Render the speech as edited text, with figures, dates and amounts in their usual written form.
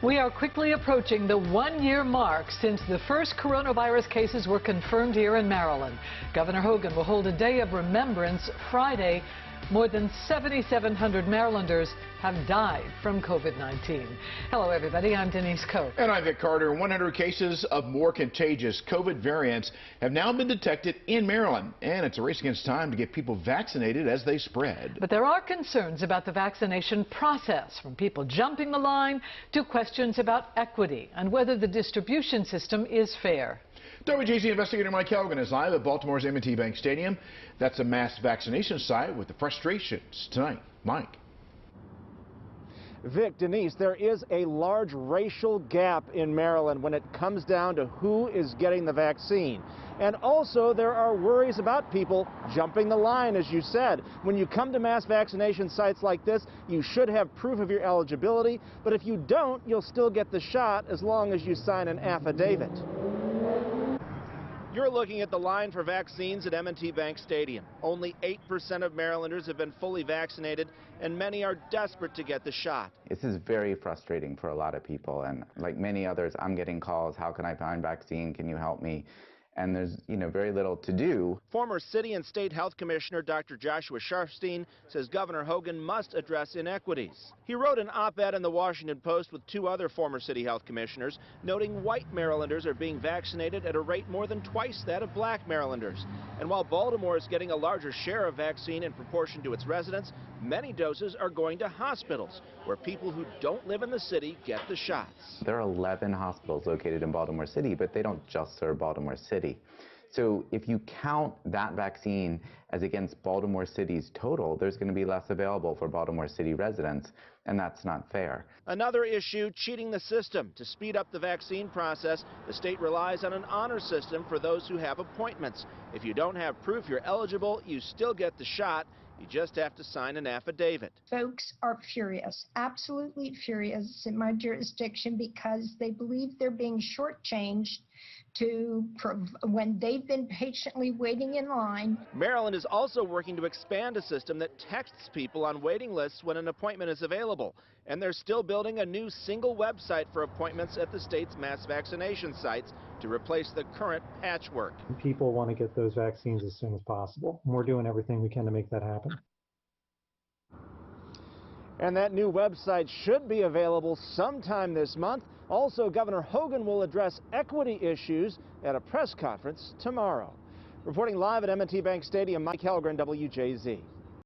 We are quickly approaching the one-year mark since the first coronavirus cases were confirmed here in Maryland. Governor Hogan will hold a day of remembrance Friday. More than 7,700 Marylanders have died from COVID-19. Hello, everybody. I'm Denise Coe. And I'm Vic Carter. 100 cases of more contagious COVID variants have now been detected in Maryland. And it's a race against time to get people vaccinated as they spread. But there are concerns about the vaccination process, from people jumping the line to questions about equity and whether the distribution system is fair. WJZ investigator Mike Helgen is live at Baltimore's M&T Bank Stadium. That's a mass vaccination site with the frustrations tonight. Mike. Vic, Denise, there is a large racial gap in Maryland when it comes down to who is getting the vaccine. And also there are worries about people jumping the line, as you said. When you come to mass vaccination sites like this, you should have proof of your eligibility. But if you don't, you'll still get the shot as long as you sign an affidavit. You're looking at the line for vaccines at M&T Bank Stadium. Only 8% of Marylanders have been fully vaccinated, and many are desperate to get the shot. This is very frustrating for a lot of people, and like many others, I'm getting calls, how can I find vaccine, can you help me? And there's, very little to do. Former city and state health commissioner Dr. Joshua Sharfstein says Governor Hogan must address inequities. He wrote an op-ed in the Washington Post with two other former city health commissioners, noting white Marylanders are being vaccinated at a rate more than twice that of black Marylanders. And while Baltimore is getting a larger share of vaccine in proportion to its residents, many doses are going to hospitals, where people who don't live in the city get the shots. There are 11 hospitals located in Baltimore City, but they don't just serve Baltimore City. So if you count that vaccine as against Baltimore City's total, there's going to be less available for Baltimore City residents, and that's not fair. Another issue, cheating the system. To speed up the vaccine process, the state relies on an honor system for those who have appointments. If you don't have proof you're eligible, you still get the shot. You just have to sign an affidavit. Folks are furious, absolutely furious in my jurisdiction, because they believe they're being shortchanged when they've been patiently waiting in line. Maryland is also working to expand a system that texts people on waiting lists when an appointment is available. And they're still building a new single website for appointments at the state's mass vaccination sites to replace the current patchwork. People want to get those vaccines as soon as possible. We're doing everything we can to make that happen. And that new website should be available sometime this month. Also, Governor Hogan will address equity issues at a press conference tomorrow. Reporting live at M&T Bank Stadium, Mike Helgren, WJZ.